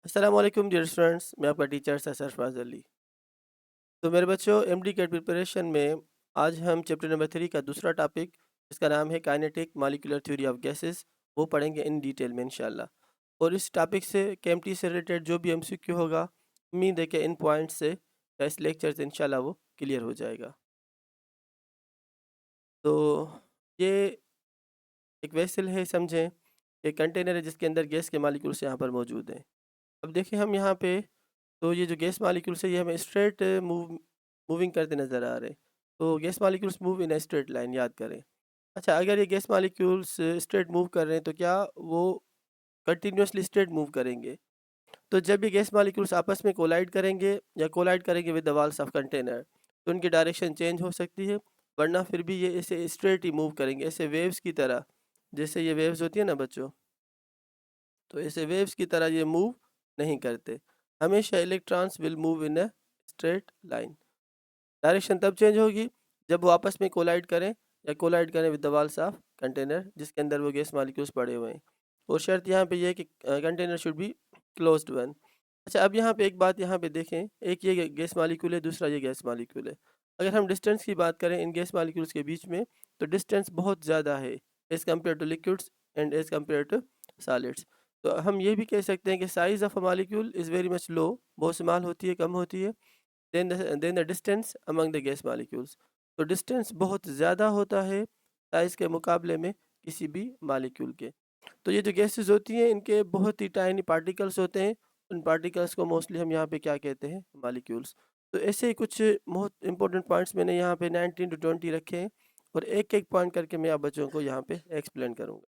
अस्सलाम वालेकुम dear students, मैं आपका टीचर सरफराज अली। तो मेरे बच्चों, एमडी कैट प्रिपरेशन में आज हम चैप्टर नंबर 3 का दूसरा टॉपिक, इसका नाम है kinetic molecular theory of gases, वो पढ़ेंगे इन डिटेल में इंशाल्लाह। और इस टॉपिक से केमिस्ट्री से रिलेटेड जो भी एमसीक्यू होगा, उम्मीद है कि इन पॉइंट्स से या इस लेक्चर से इंशाल्लाह वो क्लियर हो जाएगा। तो ये एक वेसल है, समझें, एक कंटेनर है जिसके अंदर गैस के मॉलिक्यूल्स यहाँ पर मौजूद हैं। अब देखें हम यहाँ पे, तो ये जो गैस मॉलिक्यूल्स है ये हमें स्ट्रेट मूविंग करते नज़र आ रहे हैं। तो gas molecules move in a straight line, याद करें। अच्छा, अगर ये गैस मॉलिक्यूल्स स्ट्रेट मूव कर रहे हैं तो क्या वो कंटिन्यूसली स्ट्रेट मूव करेंगे? तो जब ये गैस मॉलिक्यूल्स आपस में कोलाइड करेंगे या कोलाइड करेंगे with the walls of container, तो उनकी डायरेक्शन चेंज हो सकती है, वरना फिर भी ये ऐसे स्ट्रेट ही मूव करेंगे, ऐसे वेव्स की तरह। जैसे ये वेव्स होती है ना बच्चों, तो ऐसे वेव्स की तरह ये मूव नहीं करते। हमेशा electrons will move in a straight line. Direction तब चेंज होगी जब वो आपस में कोलाइड करें या कोलाइड करें with the walls of container जिसके अंदर वो गैस मॉलिक्यूल्स पड़े हुए हैं। और शर्त यहाँ पे ये है कि container should be closed one. अच्छा, अब यहाँ पे एक बात यहाँ पे देखें, एक ये गैस मॉलिक्यूल है, दूसरा ये गैस मॉलिक्यूल है। अगर हम डिस्टेंस की बात करें इन गैस मॉलिक्यूल्स के बीच में, तो डिस्टेंस बहुत ज़्यादा है as compare to liquids and as compare to solids. तो हम ये भी कह सकते हैं कि size of a molecule is very much low, बहुत स्मॉल होती है, कम होती है, than the distance among the gas molecules. तो डिस्टेंस बहुत ज़्यादा होता है साइज़ के मुकाबले में किसी भी मॉलिक्यूल के। तो ये जो गैसेस होती हैं इनके बहुत ही टाइनी पार्टिकल्स होते हैं, उन पार्टिकल्स को मोस्टली हम यहाँ पे क्या कहते हैं, मॉलिक्यूल्स। तो ऐसे ही कुछ बहुत इंपॉर्टेंट पॉइंट्स मैंने यहाँ पे 19 to 20 रखे हैं, और एक एक पॉइंट करके मैं आप बच्चों को यहाँ पे एक्सप्लेन करूँगा।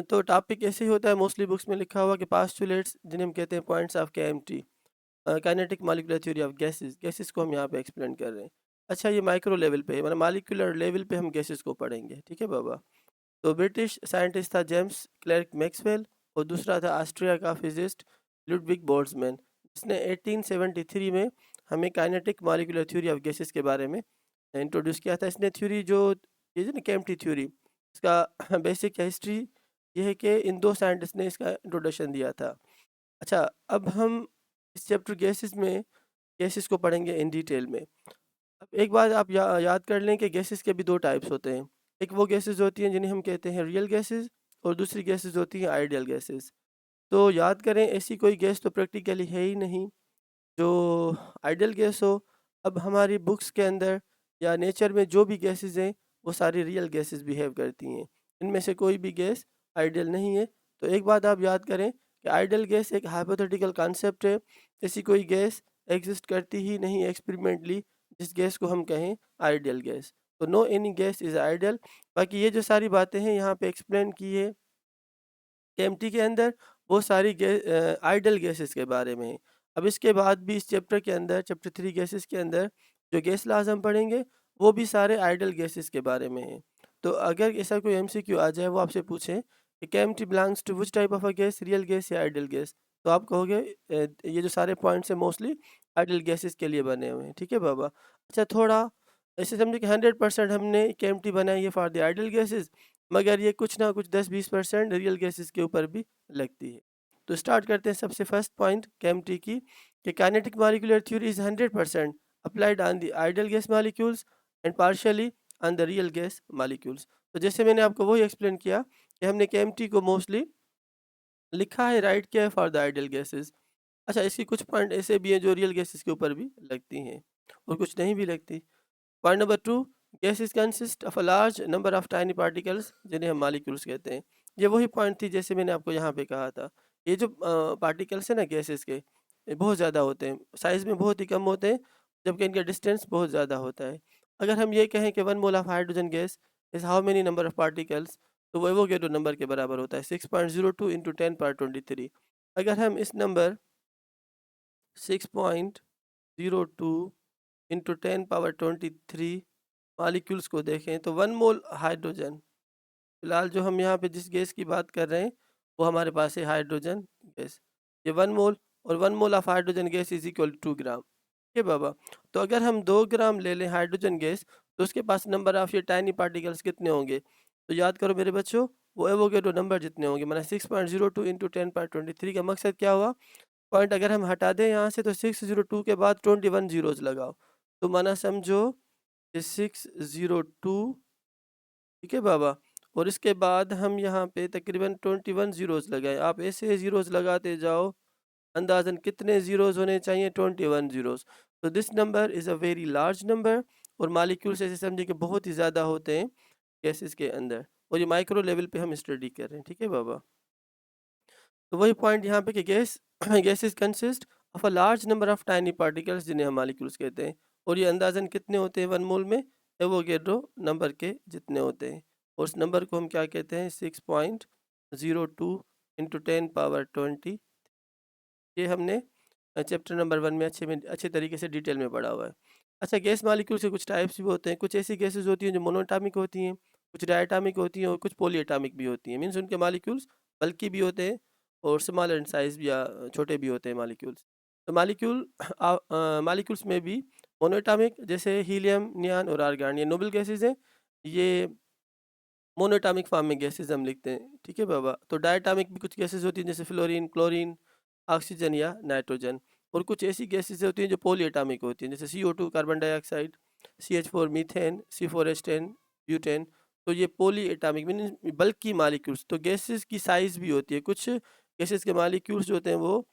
तो टॉपिक ऐसे ही होता है, मोस्टली बुक्स में लिखा हुआ कि पास्टुलेट्स, जिन्हें हम कहते हैं points of KMT, kinetic molecular theory of gases, gases को हम यहाँ पे एक्सप्लेन कर रहे हैं। अच्छा, ये माइक्रो लेवल पे है, मतलब मॉलिक्यूलर लेवल पे हम गैसेस को पढ़ेंगे, ठीक है बाबा। तो ब्रिटिश साइंटिस्ट था जेम्स क्लर्क मैक्सवेल, और दूसरा था ऑस्ट्रिया का फिजिस्ट लुडविग बोल्ट्जमैन, जिसने 1873 में हमें kinetic molecular theory of gases के बारे में इंट्रोड्यूस किया था। इसने थ्योरी जो ये जो ना केएमटी थ्योरी, इसका बेसिक हिस्ट्री ये है कि इन दो साइंटिस्ट ने इसका इंट्रोडक्शन दिया था। अच्छा, अब हम इस चैप्टर गैसेस में गैसेस को पढ़ेंगे इन डिटेल में। अब एक बात आप याद कर लें कि गैसेस के भी दो टाइप्स होते हैं। एक वो गैसेस होती हैं जिन्हें हम कहते हैं रियल गैसेस, और दूसरी गैसेस होती हैं आइडियल गैसेस। तो याद करें, ऐसी कोई गैस तो प्रैक्टिकली है ही नहीं जो आइडियल गैस हो। अब हमारी बुक्स के अंदर या नेचर में जो भी गैसेस हैं वो सारी रियल गैसेस बिहेव करती हैं, इनमें से कोई भी गैस आइडियल नहीं है। तो एक बात आप याद करें कि आइडियल गैस एक हाइपोथेटिकल कॉन्सेप्ट है, ऐसी कोई गैस एग्जिस्ट करती ही नहीं एक्सपेरिमेंटली जिस गैस को हम कहें आइडियल गैस। तो no any gas is ideal. बाकी ये जो सारी बातें हैं यहाँ पे एक्सप्लेन की है केएमटी के अंदर, वो सारी आइडियल गैसेस के बारे में है। अब इसके बाद भी इस चैप्टर के अंदर, चैप्टर 3 गैसेस के अंदर जो गैस लॉज हम पढ़ेंगे वो भी सारे आइडियल गैसेस के बारे में हैं। तो अगर ऐसा कोई एमसीक्यू आ जाए, वो आपसे पूछे कि KMT belongs to which type of a gas, real gas या आइडियल गैस, तो आप कहोगे ये जो सारे पॉइंट्स हैं मोस्टली आइडियल गैसेस के लिए बने हुए हैं, ठीक है बाबा। अच्छा, थोड़ा ऐसे समझे कि 100% हमने केएमटी बनाई है फॉर द आइडियल गैसेस, मगर ये कुछ ना कुछ 10-20% रियल गैसेस के ऊपर भी लगती है। तो स्टार्ट करते हैं सबसे फर्स्ट पॉइंट केएमटी की, कि kinetic molecular theory is 100% applied on the ideal gas molecules and partially on the real gas molecules. तो जैसे मैंने आपको वही एक्सप्लेन किया कि हमने केएमटी को मोस्टली लिखा है, राइट किया है फॉर द आइडियल गैसेस। अच्छा, इसकी कुछ पॉइंट ऐसे भी हैं जो रियल गैसेस के ऊपर भी लगती हैं, और कुछ नहीं भी लगती। Point number 2, gases consist of a large number of tiny particles, जिन्हें हम मॉलिक्यूल्स कहते हैं। ये वही पॉइंट थी जैसे मैंने आपको यहाँ पे कहा था, ये जो पार्टिकल्स हैं ना गैसेस के, ये बहुत ज़्यादा होते हैं, साइज़ में बहुत ही कम होते हैं, जबकि इनका डिस्टेंस बहुत ज़्यादा होता है। अगर हम ये कहें कि 1 mole of hydrogen gas is how many number of particles, तो वो एवोगैड्रो नंबर के बराबर होता है, 6.02 इंटू 10^23। अगर हम इस नंबर 6.02 इंटू 10^23 मॉलिक्यूल्स को देखें, तो 1 मोल हाइड्रोजन, फिलहाल जो हम यहाँ पे जिस गैस की बात कर रहे हैं वो हमारे पास है हाइड्रोजन गैस, ये 1 मोल, और 1 mole of hydrogen gas is equal to 2 gram. ठीक है बाबा। तो अगर हम 2 ग्राम ले लें हाइड्रोजन गैस, तो उसके पास नंबर ऑफ ये टाइनी पार्टिकल्स कितने होंगे? तो याद करो मेरे बच्चों, वो एवोगेड्रो नंबर जितने होंगे, मतलब 6.02 इंटू 10⁻23 का मकसद क्या हुआ, पॉइंट अगर हम हटा दें यहाँ से तो 602 के बाद 21 जीरोज लगाओ, तो माना समझो कि 602, ठीक है बाबा, और इसके बाद हम यहाँ पे तकरीबन 21 जीरोज लगाए। आप ऐसे जीरोज लगाते जाओ, अंदाजन कितने जीरोज होने चाहिए, 21 जीरोज। तो this number is a very large number, और मालिक्यूल्स ऐसे समझे कि बहुत ही ज़्यादा होते हैं गैसेस के अंदर, और ये माइक्रो लेवल पे हम स्टडी कर रहे हैं, ठीक है बाबा। तो वही पॉइंट यहाँ पे कि gases consist of a large number of tiny particles, जिन्हें हम मालिक्यूल्स कहते हैं, और ये अंदाजन कितने होते हैं 1 मोल में, एवोगेड्रो नंबर के जितने होते हैं, और उस नंबर को हम क्या कहते हैं, 6.02 इंटू 10⁻20। ये हमने चैप्टर नंबर 1 में अच्छे तरीके से डिटेल में पढ़ा हुआ है। अच्छा, गैस मालिक्यूल्स के कुछ टाइप्स भी होते हैं, कुछ ऐसी गैसेस होती हैं जो मोनोएटॉमिक होती हैं, कुछ डायटॉमिक होती हैं, और कुछ पॉलीएटॉमिक भी होती हैं, मीन्स उनके मालिक्यूल्स बल्कि भी होते हैं और स्मॉल इन साइज भी, या छोटे भी होते हैं मालिक्यूल्स। तो मालिक्यूल्स में भी मोनोएटॉमिक जैसे हीलियम, नियॉन और आर्गन, ये नोबल गैसेज हैं, ये मोनोएटॉमिक फॉर्म में गैसेज हम लिखते हैं, ठीक है बाबा। तो डायटॉमिक भी कुछ गैसेज होती हैं जैसे फ्लोरीन, क्लोरीन, ऑक्सीजन या नाइट्रोजन, और कुछ ऐसी गैसेज होती हैं जो पॉलीएटॉमिक होती हैं जैसे CO2 carbon dioxide, CH4 methane, C4H10 butane. तो ये पॉलीएटॉमिक मीन बल्कि मालिक्यूल्स। तो गैसेज की साइज भी होती है, कुछ गैसेज के मालिक्यूल्स जो होते हैं वो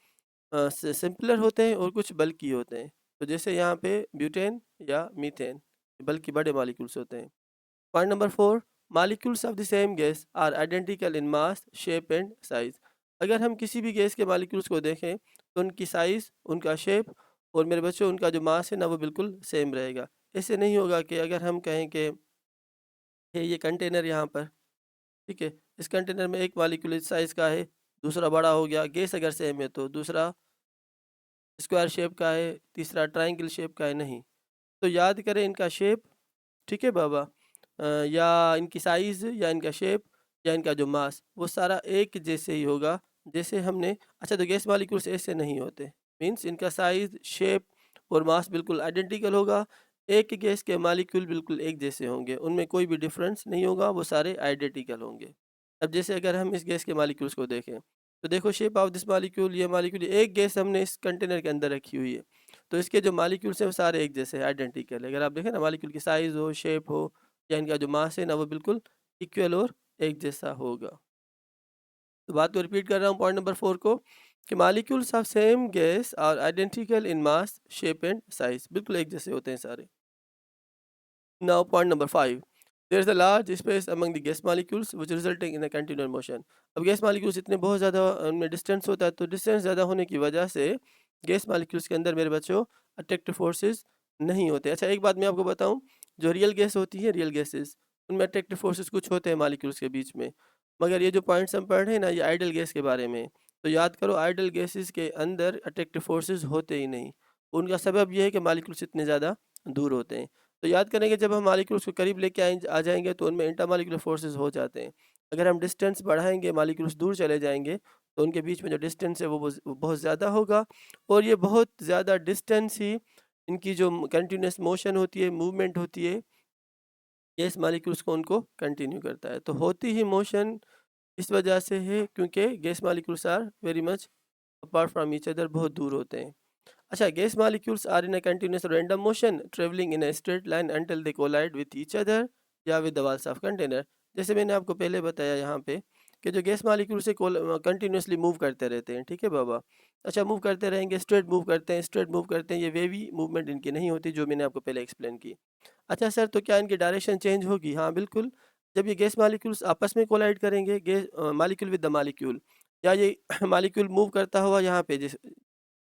सिंपलर होते हैं और कुछ बल्कि होते हैं। तो जैसे यहाँ पे ब्यूटेन या मीथेन, बल्कि बड़े मालिक्यूल्स होते हैं। Point number 4, molecules of the same gas are identical in mass, shape and size. अगर हम किसी भी गैस के मालिक्यूल्स को देखें तो उनकी साइज़, उनका शेप, और मेरे बच्चों उनका जो मास है ना, वो बिल्कुल सेम रहेगा। ऐसे नहीं होगा कि अगर हम कहें कि ये कंटेनर यहाँ पर, ठीक है, इस कंटेनर में एक मालिक्यूल इस साइज़ का है, दूसरा बड़ा हो गया, गैस अगर सेम है, तो दूसरा स्क्वायर शेप का है, तीसरा ट्रायंगल शेप का है, नहीं। तो याद करें इनका शेप, ठीक है बाबा, या इनकी साइज़ या इनका शेप या इनका जो मास, वो सारा एक जैसे ही होगा जैसे हमने। अच्छा, तो गैस मॉलिक्यूल्स ऐसे नहीं होते, मीन्स इनका साइज़, शेप और मास बिल्कुल आइडेंटिकल होगा। एक गैस के मॉलिक्यूल बिल्कुल एक जैसे होंगे, उनमें कोई भी डिफरेंस नहीं होगा, वो सारे आइडेंटिकल होंगे। अब जैसे अगर हम इस गैस के मॉलिक्यूल्स को देखें तो देखो शेप ऑफ दिस मॉलिक्यूल, ये मॉलिक्यूल, एक गैस हमने इस कंटेनर के अंदर रखी हुई है, तो इसके जो मॉलिक्यूल्स हैं वो सारे एक जैसे आइडेंटिकल है। अगर आप देखें ना, मॉलिक्यूल की साइज़ हो, शेप हो, या इनका जो मास है ना, वो बिल्कुल इक्वल और एक जैसा होगा। तो बात को रिपीट कर रहा हूँ पॉइंट नंबर 4 को, कि molecules of same gas are identical in mass, shape and size, बिल्कुल एक जैसे होते हैं सारे। Now point number 5. There is a large space among the gas molecules which resulting in a continual motion. अब gas molecules इतने बहुत ज़्यादा उनमें डिस्टेंस होता है, तो डिस्टेंस ज़्यादा होने की वजह से गैस मॉलिक्यूल्स के अंदर मेरे बच्चों अट्रैक्टिव फोर्सेस नहीं होते। अच्छा, एक बात मैं आपको बताऊं, जो रियल गैस होती है, रियल गैसेस, उनमें अट्रैक्टिव फोर्सेस कुछ होते हैं मॉलिक्यूल्स के बीच में, मगर ये जो पॉइंट्स हम पढ़ रहे हैं ना, ये आइडल गैस के बारे में। तो याद करो, आइडल गैसेस के अंदर अट्रैक्टिव फोर्सेस होते ही नहीं। उनका सबब यह है कि मॉलिक्यूल्स इतने ज़्यादा दूर होते हैं। तो याद करेंगे, जब हम मॉलिक्यूल्स को करीब लेके आ जाएंगे तो उनमें इंटरमॉलिक्यूलर फोर्सेस हो जाते हैं। अगर हम डिस्टेंस बढ़ाएंगे, मॉलिक्यूल्स दूर चले जाएंगे, तो उनके बीच में जो डिस्टेंस है वो बहुत ज़्यादा होगा, और ये बहुत ज़्यादा डिस्टेंस ही इनकी जो कंटिन्यूस मोशन होती है, मूवमेंट होती है, ये इस मॉलिक्यूल्स को उनको कंटिन्यू करता है। तो होती ही मोशन इस वजह से है क्योंकि gas molecules are very much apart from each other, बहुत दूर होते हैं। अच्छा, gas molecules are in a continuous random motion traveling in a straight line until they collide with each other या with the walls of container। जैसे मैंने आपको पहले बताया यहाँ पे कि जो गैस मॉलिक्यूल से कंटिन्यूसली मूव करते रहते हैं, ठीक है बाबा। अच्छा, मूव करते रहेंगे, स्ट्रेट मूव करते हैं, स्ट्रेट मूव करते हैं, ये वेवी मूवमेंट इनकी नहीं होती, जो मैंने आपको पहले एक्सप्लेन की। अच्छा सर, तो क्या इनकी डायरेक्शन चेंज होगी? हाँ बिल्कुल। जब ये गैस मॉलिक्यूल्स आपस में कोलाइड करेंगे, gas molecule with the molecule, या ये मॉलिक्यूल मूव करता हुआ यहाँ पे, जैसे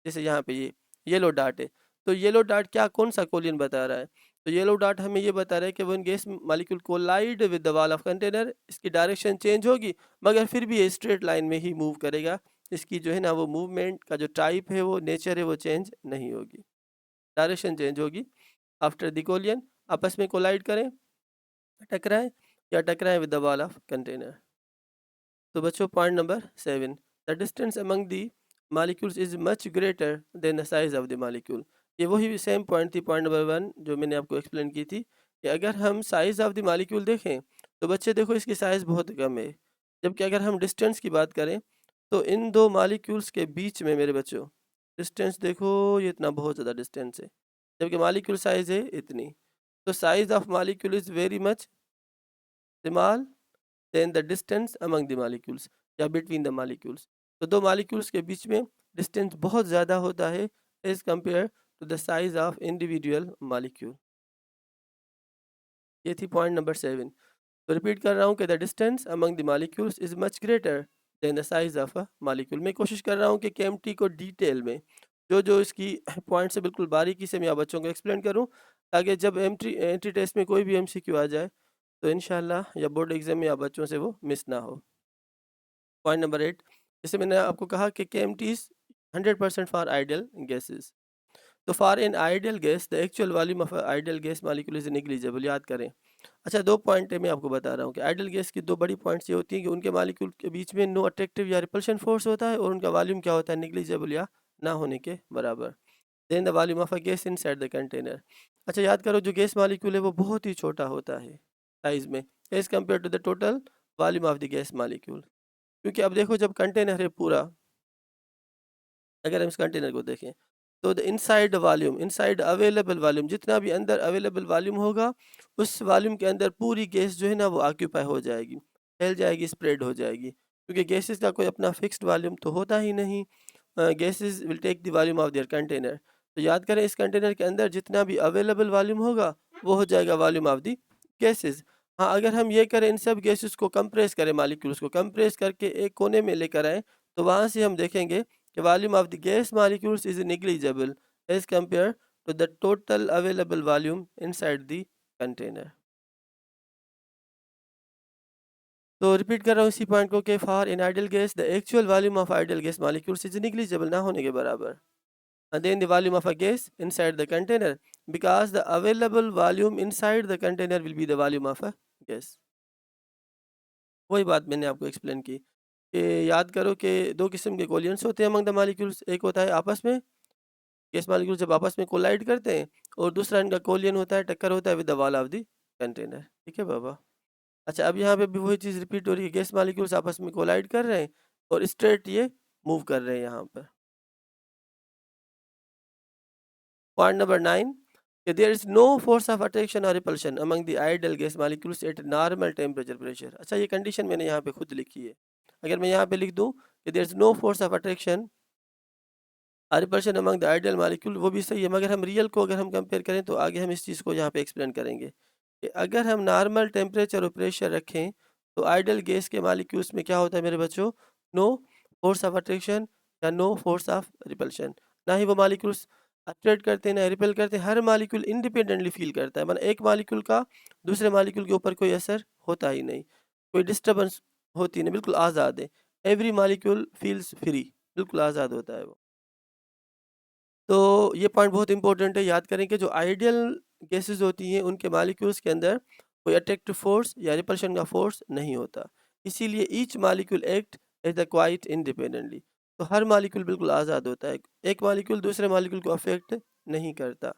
जैसे यहाँ पे ये येलो डार्ट है, तो येलो डार्ट क्या, कौन सा कोलिन बता रहा है? तो येलो डार्ट हमें ये बता रहा है कि one gas molecule collide with the wall of container, इसकी डायरेक्शन चेंज होगी, मगर फिर भी ये स्ट्रेट लाइन में ही मूव करेगा। इसकी जो है ना, वो मूवमेंट का जो टाइप है, वो नेचर है, वो चेंज नहीं होगी, डायरेक्शन चेंज होगी। आफ्टर द कोलियन आपस में कोलाइड करें, टकराएं, या टकराएं with the wall of container. तो बच्चों point number 7, the distance among the molecules is much greater than the size of the molecule. ये वही सेम पॉइंट थी, पॉइंट नंबर 1 जो मैंने आपको एक्सप्लेन की थी, कि अगर हम साइज ऑफ द मालिक्यूल देखें तो बच्चे देखो इसकी साइज़ बहुत कम है, जबकि अगर हम डिस्टेंस की बात करें तो इन दो मालिक्यूल्स के बीच में मेरे बच्चों डिस्टेंस देखो, ये इतना बहुत ज़्यादा डिस्टेंस है, जबकि मालिक्यूल साइज है इतनी। तो size of molecule is very much small than the distance among the molecules या बिटवीन द मालिक्यूल्स। तो दो मालिक्यूल्स के बीच में डिस्टेंस बहुत ज़्यादा होता है as compare to the size of individual molecule. ये थी पॉइंट नंबर 7। तो रिपीट कर रहा हूँ कि the distance among the molecules is much greater than the size of a molecule. मैं कोशिश कर रहा हूँ कि केएमटी को डिटेल में जो जो इसकी पॉइंट से बिल्कुल बारीकी से मैं आप बच्चों को एक्सप्लेन करूँ, ताकि जब एंट्री टेस्ट में कोई भी एमसीक्यू आ जाए तो इंशाल्लाह या बोर्ड एग्जाम में आप बच्चों से वो मिस ना हो। पॉइंट नंबर 8, जैसे मैंने आपको कहा कि KMT is 100% for ideal gases. तो for an ideal gas the actual volume of ideal gas molecule is negligible. याद करें। अच्छा, दो पॉइंट है मैं आपको बता रहा हूँ कि आइडियल गैस की दो बड़ी पॉइंट्स ये होती हैं कि उनके मॉलिक्यूल के बीच में नो अट्रैक्टिव या रिपल्शन फोर्स होता है और उनका वॉल्यूम क्या होता है, नेग्लिजिबल या ना होने के बराबर। Then the volume of a gas inside the container. अच्छा याद करो, जो गैस मॉलिक्यूल है वो बहुत ही छोटा होता है साइज में as compare to the total volume of the gas molecule. क्योंकि अब देखो, जब कंटेनर है पूरा, अगर हम इस कंटेनर को देखें तो the inside volume, inside available volume, जितना भी अंदर अवेलेबल वॉल्यूम होगा उस वॉल्यूम के अंदर पूरी गैस जो है ना वो ऑक्यूपाई हो जाएगी, फैल जाएगी, स्प्रेड हो जाएगी। क्योंकि गैसेस का कोई अपना फिक्स्ड वॉल्यूम तो होता ही नहीं। Gases will take the volume of their container. तो याद करें, इस कंटेनर के अंदर जितना भी अवेलेबल वॉल्यूम होगा वो हो जाएगा वॉल्यूम ऑफ द गैसेस। हाँ, अगर हम ये करें, इन सब गैसेस को कंप्रेस करें, मालिक्यूल्स को कंप्रेस करके एक कोने में लेकर आए, तो वहाँ से हम देखेंगे the volume of the gas molecules is negligible as compared to the total available volume inside the container। तो रिपीट कर रहा हूँ इसी पॉइंट को कि for in ideal gas the actual volume of ideal gas molecules is negligible, ना होने के बराबर। and then the volume of a gas inside the container because the available volume inside the container will be the volume of a gas। वही बात मैंने आपको explain की कि याद करो कि दो किस्म के कोलियंट्स होते हैं अमंग द मॉलिक्यूल्स। एक होता है आपस में, गैस मॉलिक्यूल जब आपस में कोलाइड करते हैं, और दूसरा इनका कोलियन होता है, टक्कर होता है with the wall of the container. ठीक है बाबा। अच्छा, अब यहाँ पे भी वही चीज़ रिपीट हो रही है, गैस मॉलिक्यूल्स आपस में कोलाइड कर रहे हैं और स्ट्रेट ये मूव कर रहे हैं यहाँ पर। पॉइंट नंबर 9 कि there is no force of attraction और repulsion among the ideal gas molecules at normal temperature pressure. अच्छा, ये कंडीशन मैंने यहाँ पे खुद लिखी है। अगर मैं यहाँ पे लिख दूँ कि there is no force of attraction repulsion among the ideal molecule, वो भी सही है, मगर हम रियल को अगर हम कंपेयर करें तो आगे हम इस चीज़ को यहाँ पे एक्सप्लेन करेंगे कि अगर हम नॉर्मल टेम्परेचर और प्रेशर रखें तो आइडियल गैस के मॉलिक्यूल्स में क्या होता है मेरे बच्चों, नो फोर्स ऑफ अट्रैक्शन या नो फोर्स ऑफ रिपल्शन। ना ही वो मॉलिक्यूल्स अट्रैक्ट करते हैं ना रिपेल करते हैं, हर मॉलिक्यूल इंडिपेंडेंटली फील करता है, मतलब एक मॉलिक्यूल का दूसरे मॉलिक्यूल के ऊपर कोई असर होता ही नहीं, कोई डिस्टर्बेंस होती नहीं, बिल्कुल आज़ाद है। एवरी मॉलिक्यूल फील्स फ्री, बिल्कुल आज़ाद होता है वो। तो ये पॉइंट बहुत इंपॉर्टेंट है, याद करें कि जो आइडियल गैसेस होती हैं उनके मॉलिक्यूल्स के अंदर कोई अट्रैक्टिव फोर्स या रिपल्शन का फोर्स नहीं होता, इसीलिए each molecule act as the quite independently. तो हर मॉलिक्यूल बिल्कुल आज़ाद होता है, एक मॉलिक्यूल दूसरे मॉलिक्यूल को अफेक्ट नहीं करता।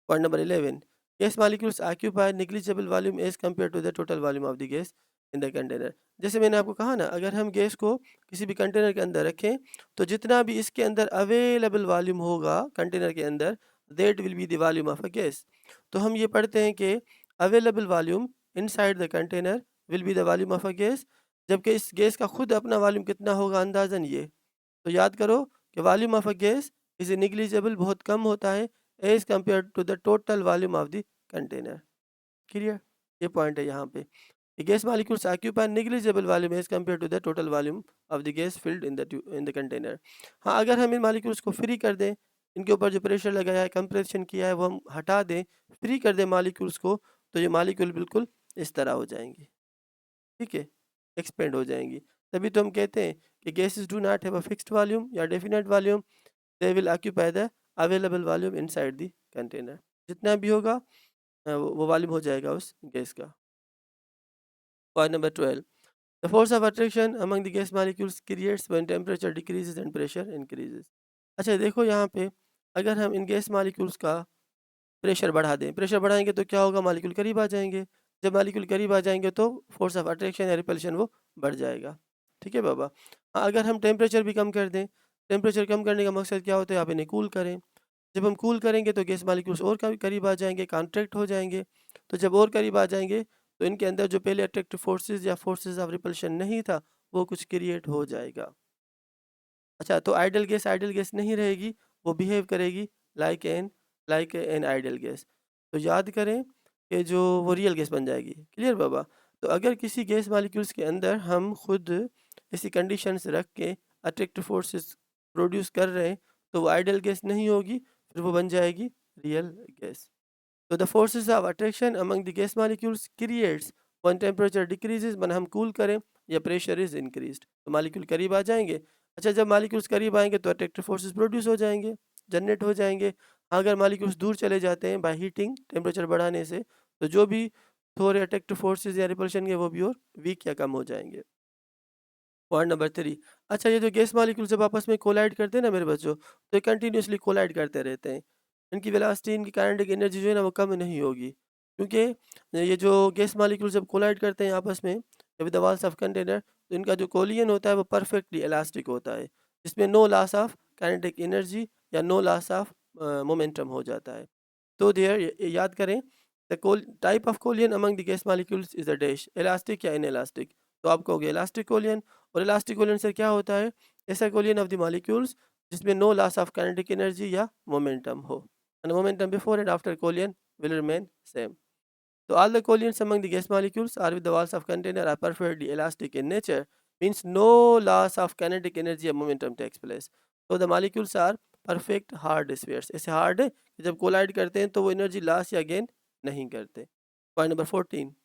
Point number 11, gas molecules occupy negligible volume as compare to the total volume of the gas in the container. जैसे मैंने आपको कहा ना, अगर हम गैस को किसी भी कंटेनर के अंदर रखें तो जितना भी इसके अंदर अवेलेबल वॉल्यूम होगा कंटेनर के अंदर, that will be the volume of a gas. तो हम ये पढ़ते हैं कि available volume inside the container will be the volume of a gas, जबकि इस गैस का खुद अपना वॉल्यूम कितना होगा अंदाजन ये। तो याद करो कि volume of a gas is negligible, बहुत कम होता है as compare to the total volume of the container. Clear? ये पॉइंट है यहाँ पे। The gas molecules occupy negligible volume as compared to the total volume of the gas filled in the container। हाँ, अगर हम इन मॉलिक्यूल्स को free कर दें, इनके ऊपर जो प्रेशर लगाया है, कंप्रेशन किया है, वो हम हटा दें, फ्री कर दें मॉलिक्यूल्स को, तो ये मॉलिक्यूल बिल्कुल इस तरह हो जाएंगे। ठीक है, एक्सपेंड हो जाएंगी। तभी तो हम कहते हैं कि gases do not have a fixed volume या definite volume, they will occupy the available volume inside the container. जितना भी होगा वो वॉल्यूम हो जाएगा उस गैस का। Point number 12, the force of attraction among the gas molecules creates when temperature decreases and pressure increases। अच्छा देखो यहाँ पे, अगर हम इन गैस मॉलिक्यूल्स का प्रेशर बढ़ा दें, प्रेशर बढ़ाएंगे तो क्या होगा, मॉलिक्यूल करीब आ जाएंगे। जब मालिक्यूल करीब आ जाएंगे तो फोर्स ऑफ अट्रैक्शन या रिपल्शन वो बढ़ जाएगा। ठीक है बाबा। हाँ, अगर हम टेम्परेचर भी कम कर दें, टेम्परेचर कम करने का मकसद क्या होता है, आप इन्हें कूल करें। जब हम कूल करेंगे तो गैस मालिक्यूल्स और करीब आ जाएंगे, कॉन्ट्रैक्ट हो जाएंगे। तो जब और करीब आ जाएंगे तो इनके अंदर जो पहले अट्रैक्टिव फोर्सेस या फोर्सेस ऑफ रिपल्शन नहीं था वो कुछ क्रिएट हो जाएगा। अच्छा, तो आइडियल गैस नहीं रहेगी, वो बिहेव करेगी लाइक एन आइडियल गैस। तो याद करें कि जो वो रियल गैस बन जाएगी। क्लियर बाबा। तो अगर किसी गैस मालिक्यूल्स के अंदर हम खुद ऐसी कंडीशंस रख के अट्रैक्टिव फोर्सेस प्रोड्यूस कर रहे हैं तो वो आइडियल गैस नहीं होगी, फिर वो बन जाएगी रियल गैस। तो the forces of attraction among the gas molecules creates when temperature decreases, मन हम कूल करें या प्रेशर इज इंक्रीज्ड तो मॉलिक्यूल करीब आ जाएंगे। अच्छा, जब मॉलिक्यूल्स करीब आएंगे तो अट्रैक्टिव फोर्सेस प्रोड्यूस हो जाएंगे, जनरेट हो जाएंगे। अगर मॉलिक्यूल्स दूर चले जाते हैं बाय हीटिंग, टेम्परेचर बढ़ाने से, तो जो भी थोड़े अट्रैक्टिव फोर्सेस या रिपल्शन के वो भी और वीक या कम हो जाएंगे। Point number 3। अच्छा, ये जो गैस मॉलिक्यूल जब आपस में कोलाइड करते हैं ना मेरे बच्चों, तो ये कंटिन्यूसली कोलाइड करते रहते हैं। इनकी वेलोसिटी, इनकी काइनेटिक एनर्जी जो है ना वो कम नहीं होगी, क्योंकि ये जो गैस मॉलिक्यूल जब कोलाइड करते हैं आपस में with the walls of container, तो इनका जो कोलिजन होता है वो परफेक्टली इलास्टिक होता है, जिसमें no loss of kinetic energy या नो लॉस ऑफ मोमेंटम हो जाता है। तो देयर याद करें, the type of collision among the gas molecules is a dash, elastic या इनइलास्टिक। तो आप कहोगे इलास्टिक कोलियन, और इलास्टिक कोलियन से क्या होता है, ऐसा कोलियन ऑफ द मॉलिक्यूल्स जिसमें no loss of kinetic energy या मोमेंटम हो, and momentum before and after collision will remain same. So all the collisions among the gas molecules are with the walls of container are perfectly elastic in nature, means no loss of kinetic energy or momentum takes place. So the molecules are perfect hard spheres. ऐसे hard है कि जब collide करते हैं तो वो energy loss या gain नहीं करते। Point number 14।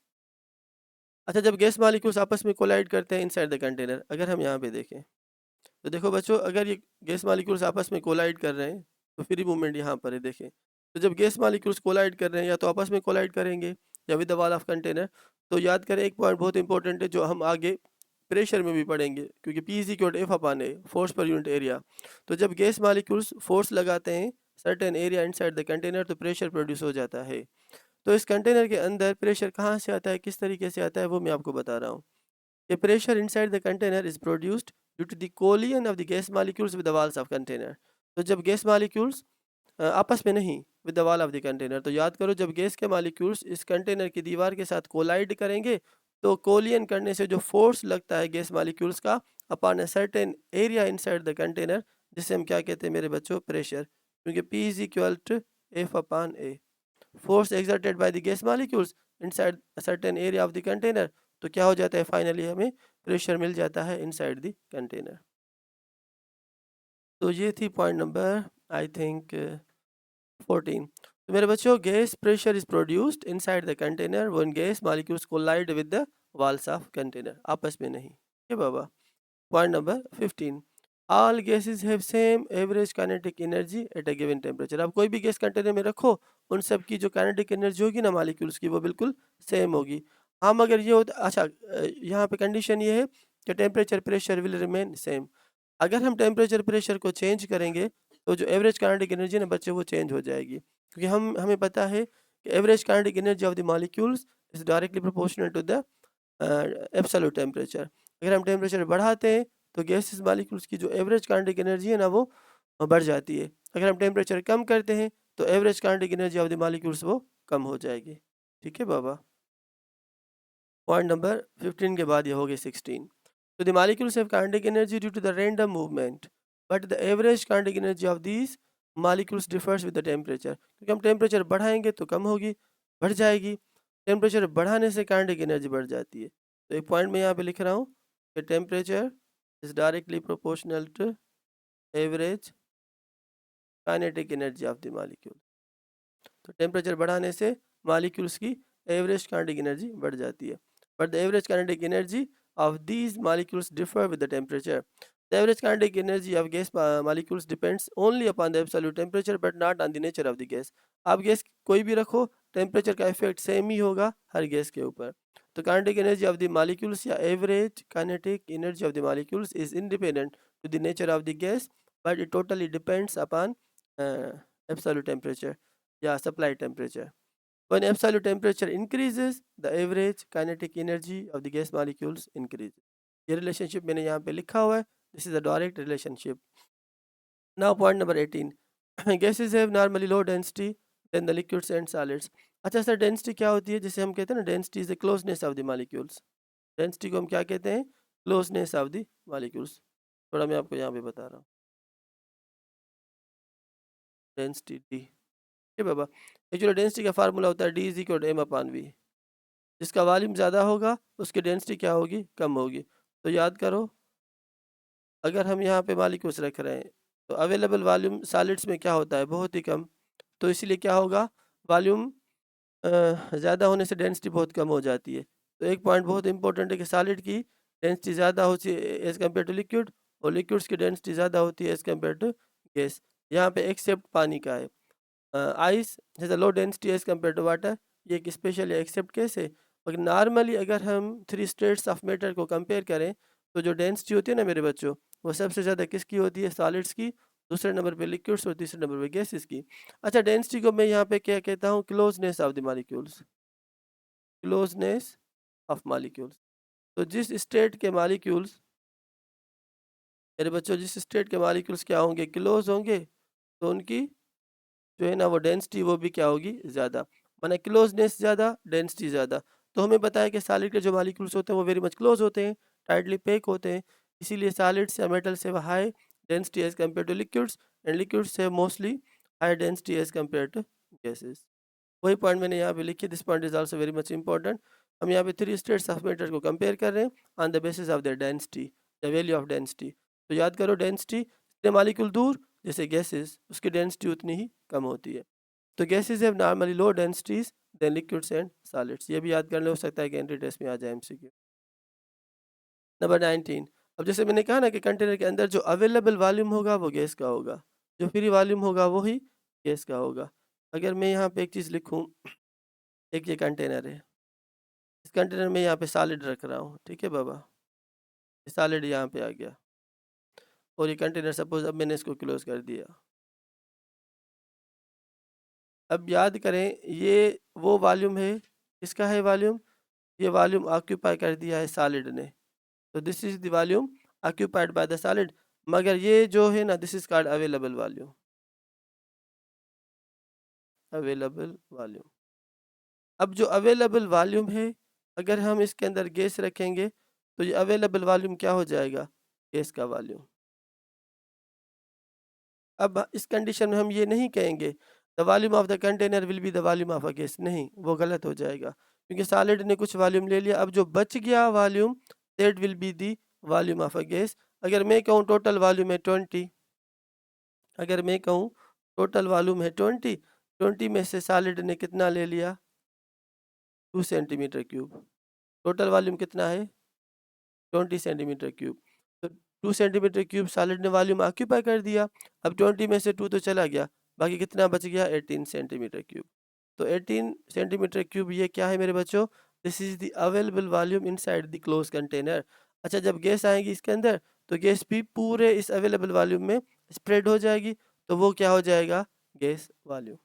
अच्छा, जब गैस मॉलिक्यूल्स आपस में कोलाइड करते हैं इनसाइड द कंटेनर, अगर हम यहाँ पे देखें तो देखो बच्चों, अगर ये गैस मॉलिक्यूल्स आपस में कोलाइड कर रहे हैं तो फ्री मूवमेंट यहाँ पर है, देखें। तो जब गैस मॉलिक्यूल्स कोलाइड कर रहे हैं या तो आपस में कोलाइड करेंगे या with the wall of container, तो याद करें एक पॉइंट बहुत इंपॉर्टेंट है जो हम आगे प्रेशर में भी पढ़ेंगे, क्योंकि P is equal to F upon A, force per unit area. तो जब गैस मॉलिक्यूल्स फोर्स लगाते हैं certain area inside the container तो प्रेशर प्रोड्यूस हो जाता है। तो इस कंटेनर के अंदर प्रेशर कहाँ से आता है, किस तरीके से आता है, वो मैं आपको बता रहा हूँ। A pressure inside the container is produced due to the collision of the gas molecules with the walls of container. तो जब गैस मॉलिक्यूल्स आपस में नहीं, with the wall of the container, तो याद करो जब गैस के मॉलिक्यूल्स इस कंटेनर की दीवार के साथ कोलाइड करेंगे तो कोलियन करने से जो फोर्स लगता है गैस मॉलिक्यूल्स का upon a certain area inside the container, जिसे हम क्या कहते हैं मेरे बच्चों, प्रेशर, क्योंकि P is equal to F upon A, force exerted by the gas molecules inside a certain area of the container, तो क्या हो जाता है, फाइनली हमें प्रेशर मिल जाता है इनसाइड द कंटेनर। तो ये थी पॉइंट नंबर आई थिंक 14। तो मेरे बच्चों, gas pressure is produced inside the container when gas molecules collide with the walls of container, आपस में नहीं। ये बाबा। Point number 15। All gases have same average kinetic energy at a given temperature. अब कोई भी गैस कंटेनर में रखो, उन सब की जो काइनेटिक एनर्जी होगी ना मॉलिक्यूल्स की वो बिल्कुल सेम होगी। हम अगर ये होता, अच्छा यहाँ पे कंडीशन ये है कि temperature pressure will remain same. अगर हम टेम्परेचर प्रेशर को चेंज करेंगे तो जो एवरेज काइनेटिक एनर्जी ना बच्चे वो चेंज हो जाएगी, क्योंकि हमें पता है कि average kinetic energy of the molecules is directly proportional to the absolute temperature. अगर हम टेम्परेचर बढ़ाते हैं तो गैसेस मॉलिक्यूल्स की जो एवरेज काइनेटिक एनर्जी है ना वो बढ़ जाती है। अगर हम टेम्परेचर कम करते हैं तो average kinetic energy of the molecules वो कम हो जाएगी। ठीक है बाबा। पॉइंट नंबर 15 के बाद ये हो गए 16। तो the molecules have kinetic energy due to the random movement, but the average kinetic energy of these molecules differs with the temperature. क्योंकि हम टेम्परेचर बढ़ाएंगे तो कम होगी, बढ़ जाएगी, टेम्परेचर बढ़ाने से काइनेटिक एनर्जी बढ़ जाती है। तो एक पॉइंट मैं यहाँ पे लिख रहा हूँ कि temperature is directly proportional to average kinetic energy of the molecule. तो टेम्परेचर बढ़ाने से मॉलिक्यूल्स की एवरेज काइनेटिक एनर्जी बढ़ जाती है, but the average kinetic energy of these molecules differ with the temperature. The average kinetic energy of gas molecules depends only upon the absolute temperature but not on the nature of the gas. आप gas कोई भी रखो, temperature का effect same ही होगा हर gas के ऊपर। तो kinetic energy of the molecules या average kinetic energy of the molecules is independent to the nature of the gas, but it totally depends upon absolute temperature या supply temperature. When absolute temperature increases, the average kinetic energy of the gas molecules increases. ये relationship मैंने यहाँ पे लिखा हुआ है. This is a direct relationship. Now point number 18. Gases have normally low density than the liquids and solids. अच्छा sir density क्या होती है? जिसे हम कहते हैं ना density is the closeness of the molecules. Density को हम क्या कहते हैं? Closeness of the molecules. थोड़ा मैं आपको यहाँ पे बता रहा हूँ. Density D. ठीक बाबा. एक्चुअली डेंसिटी का फार्मूला होता है D is equal to M upon V. जिसका वॉल्यूम ज़्यादा होगा उसकी डेंसिटी क्या होगी? कम होगी. तो याद करो अगर हम यहाँ पे मॉलिक्यूल्स रख रहे हैं तो अवेलेबल वॉल्यूम सॉलिड्स में क्या होता है? बहुत ही कम. तो इसीलिए क्या होगा? वॉल्यूम ज़्यादा होने से डेंसिटी बहुत कम हो जाती है. तो एक पॉइंट बहुत इंपॉर्टेंट है कि सॉलिड की डेंसिटी ज़्यादा होती है एज़ कम्पेयर टू लिक्विड, और लिक्विड्स की डेंसिटी ज़्यादा होती है एज़ कम्पेयर टू गैस. यहाँ पे एक्सेप्ट पानी का है. Ice has a low density as compare to water. ये एक स्पेशल एक्सेप्ट केस है. और नॉर्मली अगर हम थ्री स्टेट्स ऑफ मैटर को कंपेयर करें तो जो डेंसिटी होती है ना मेरे बच्चों, वो सबसे ज़्यादा किसकी होती है? सॉलिड्स की. दूसरे नंबर पे लिक्विड्स और तीसरे नंबर पे गैसेस की. अच्छा डेंसिटी को मैं यहाँ पे क्या कहता हूँ? Closeness of the molecules. Closeness of molecules. तो जिस स्टेट के मॉलिक्यूल्स मेरे बच्चों जिस स्टेट के मॉलिक्यूल्स क्या होंगे? क्लोज होंगे, तो उनकी जो है ना वो डेंसिटी वो भी क्या होगी? ज़्यादा. माने क्लोजनेस ज़्यादा, डेंसिटी ज़्यादा. तो हमें पता है कि सॉलिड के जो मॉलिक्यूल्स होते हैं वो वेरी मच क्लोज होते हैं, टाइटली पैक होते हैं. इसीलिए सॉलिड्स या metals have high density as compare to liquids, and liquids have mostly high density as compare to gases. वही पॉइंट मैंने यहाँ पे लिखी. This point is also very much important. हम यहाँ पे थ्री स्टेट्स ऑफ मैटर को कंपेयर कर रहे हैं on the basis of their density, the value of density. तो याद करो डेंसिटी जितने मॉलिक्यूल दूर जैसे गैसेस उसकी डेंसिटी उतनी ही कम होती है. तो gases have normally low densities than liquids and solids. ये भी याद करने हो सकता है कि एंट्री टेस्ट में आ जाए एमसीक्यू. नंबर 19. अब जैसे मैंने कहा ना कि कंटेनर के अंदर जो अवेलेबल वॉल्यूम होगा वो गैस का होगा, जो फ्री वॉल्यूम होगा वो ही गैस का होगा. अगर मैं यहाँ पे एक चीज़ लिखूँ, एक ये कंटेनर है, इस कंटेनर में यहाँ पे सॉलिड रख रहा हूँ. ठीक है बाबा, सॉलिड यहाँ पे आ गया और ये कंटेनर सपोज अब मैंने इसको क्लोज कर दिया. अब याद करें ये वो वॉल्यूम है, किसका है वॉल्यूम? ये वॉल्यूम ऑक्यूपाई कर दिया है सॉलिड ने. तो this is the volume occupied by the solid. मगर ये जो है ना this is called available volume. Available volume. अब जो अवेलेबल वॉल्यूम है अगर हम इसके अंदर गैस रखेंगे तो ये अवेलेबल वॉल्यूम क्या हो जाएगा? गैस का वॉल्यूम. अब इस कंडीशन में हम ये नहीं कहेंगे the volume of the container will be the volume of a gas. नहीं, वो गलत हो जाएगा क्योंकि सॉलिड ने कुछ वॉल्यूम ले लिया. अब जो बच गया volume that will be the volume of a gas. अगर मैं कहूँ टोटल वॉल्यूम है 20, अगर मैं कहूँ टोटल वॉल्यूम है 20, 20 में से सॉलिड ने कितना ले लिया? 2 सेंटीमीटर क्यूब. टोटल वॉल्यूम कितना है? 20 सेंटीमीटर क्यूब. तो 2 सेंटीमीटर क्यूब सॉलिड ने वॉल्यूम ऑक्यूपाई कर दिया. अब 20 में से 2 तो चला गया, बाकी कितना बच गया? 18 सेंटीमीटर क्यूब. तो 18 सेंटीमीटर क्यूब ये क्या है मेरे बच्चों? This is the available volume inside the close container. अच्छा जब गैस आएगी इसके अंदर तो गैस भी पूरे इस अवेलेबल वॉल्यूम में स्प्रेड हो जाएगी, तो वो क्या हो जाएगा? Gas volume.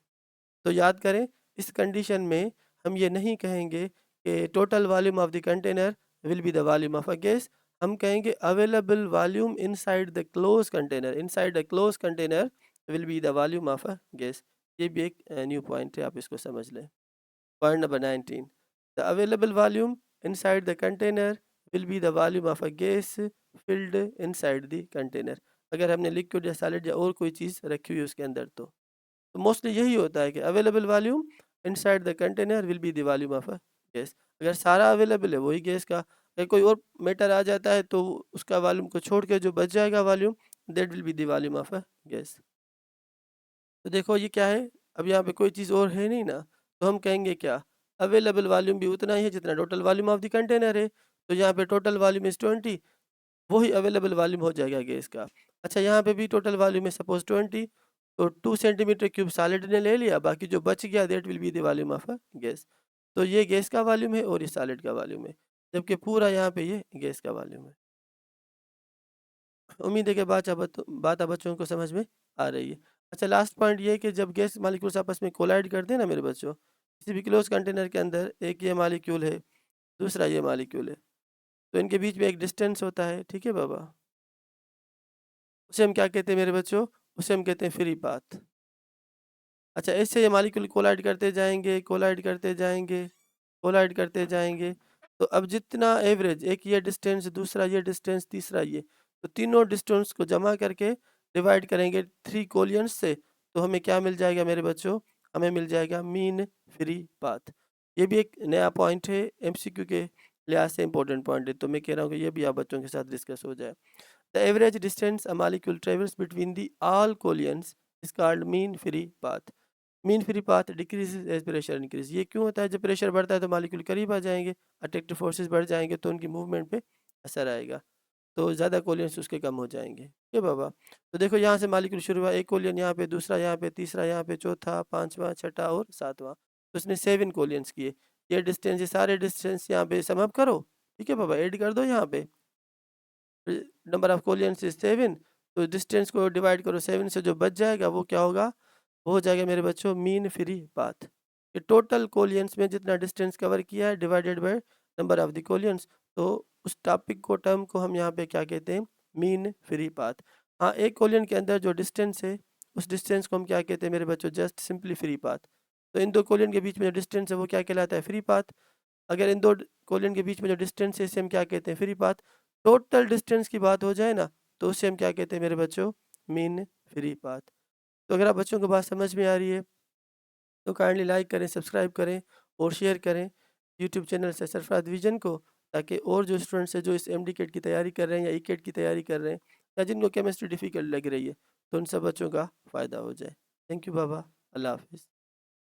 तो याद करें इस कंडीशन में हम ये नहीं कहेंगे कि total volume of the container will be the volume of a gas. हम कहेंगे available volume inside the close container, inside the close container will be the volume of a gas. ये भी एक न्यू पॉइंट है, आप इसको समझ लें. Point number 19. The available volume inside the container will be the volume of a gas filled inside the container. अगर हमने लिक्विड या सॉलिड या और कोई चीज़ रखी हुई है उसके अंदर तो मोस्टली यही होता है कि available volume inside the container will be the volume of a gas. अगर सारा अवेलेबल है वही गैस का, अगर कोई और मैटर आ जाता है तो उसका वॉल्यूम को छोड़ के जो बच जाएगा volume that will be the volume of a gas. तो देखो ये क्या है, अब यहाँ पे कोई चीज़ और है नहीं ना, तो हम कहेंगे क्या? अवेलेबल वॉल्यूम भी उतना ही है जितना total volume of the container है. तो यहाँ पे टोटल वॉल्यूम इज 20, वही अवेलेबल वॉल्यूम हो जाएगा गैस का. अच्छा यहाँ पे भी टोटल वॉल्यूम है सपोज 20, तो 2 सेंटीमीटर क्यूब सॉलिड ने ले लिया, बाकी जो बच गया that will be the volume of a gas. तो ये गैस का वॉल्यूम है और ये सॉलिड का वॉल्यूम है, जबकि पूरा यहाँ पे ये गैस का वॉल्यूम है. उम्मीद है कि बात अब बच्चों को समझ में आ रही है. अच्छा लास्ट पॉइंट ये है कि जब गैस मॉलिक्यूल्स आपस में कोलाइड करते हैं ना मेरे बच्चों, किसी भी क्लोज कंटेनर के अंदर एक ये मालिक्यूल है, दूसरा ये मालिक्यूल है, तो इनके बीच में एक डिस्टेंस होता है, ठीक है बाबा? उसे हम क्या कहते हैं मेरे बच्चों? उसे हम कहते हैं फ्री पाथ। अच्छा, इससे ये मॉलिक्यूल कोलाइड करते जाएँगे, कोलाइड करते जाएँगे, कोलाइड करते जाएँगे। तो अब जितना एवरेज, एक ये डिस्टेंस, दूसरा ये डिस्टेंस, तीसरा ये, तो तीनों डिस्टेंस को जमा करके डिवाइड करेंगे 3 कोलियंस से, तो हमें क्या मिल जाएगा मेरे बच्चों? हमें मिल जाएगा मीन फ्री पाथ। ये भी एक नया पॉइंट है, एमसीक्यू के लिहाज से इम्पोर्टेंट पॉइंट है, तो मैं कह रहा हूँ कि ये भी आप बच्चों के साथ डिस्कस हो जाए। The average distance a molecule travels between the all collisions is called mean free path. Mean free path decreases as pressure increase. ये क्यों होता है? जब प्रेशर बढ़ता है तो मॉलिक्यूल करीब आ जाएंगे, अट्रैक्टिव फोर्सेस बढ़ जाएंगे, तो उनकी मूवमेंट पे असर आएगा, तो ज़्यादा कोलियंस उसके कम हो जाएंगे। ये बाबा, तो देखो यहाँ से मॉलिक्यूल शुरू हुआ, एक कोलियन यहाँ पे, दूसरा यहाँ पे, तीसरा यहाँ पे, चौथा, पांचवा, छठा और सातवां, तो उसने 7 कोलियंस किए। ये डिस्टेंस, ये सारे डिस्टेंस यहाँ पे सम अप करो, ठीक है बाबा, ऐड कर दो यहाँ पे। नंबर ऑफ कोलियंस इज 7, तो डिस्टेंस को डिवाइड करो 7 से, जो बच जाएगा वो क्या होगा? वो हो जाएगा मेरे बच्चों मीन फ्री पाथ। ये टोटल कोलियंस में जितना डिस्टेंस कवर किया है divided by number of the collisions, तो उस टॉपिक को, टर्म को हम यहाँ पे क्या कहते हैं? Mean free path. हाँ, एक कोलियन के अंदर जो डिस्टेंस है, उस डिस्टेंस को हम क्या कहते हैं मेरे बच्चों? Just simply free path. तो इन दो कोलियन के बीच में जो डिस्टेंस है वो क्या कहलाता है? Free path. अगर इन दो कोलियन के बीच में जो डिस्टेंस है इसे हम क्या कहते हैं? Free path. टोटल डिस्टेंस की बात हो जाए ना, तो उसे हम क्या कहते हैं मेरे बच्चों? Mean free path. तो अगर आप बच्चों को बात समझ में आ रही है तो काइंडली लाइक करें, सब्सक्राइब करें और शेयर करें यूट्यूब चैनल से सरफराज विजन को, ताकि और जो स्टूडेंट्स हैं जो इस एमडी केट की तैयारी कर रहे हैं या ई केट की तैयारी कर रहे हैं या जिनको केमिस्ट्री डिफ़िकल्ट लग रही है, तो उन सब बच्चों का फ़ायदा हो जाए। थैंक यू बाबा। अल्लाह हाफिज़।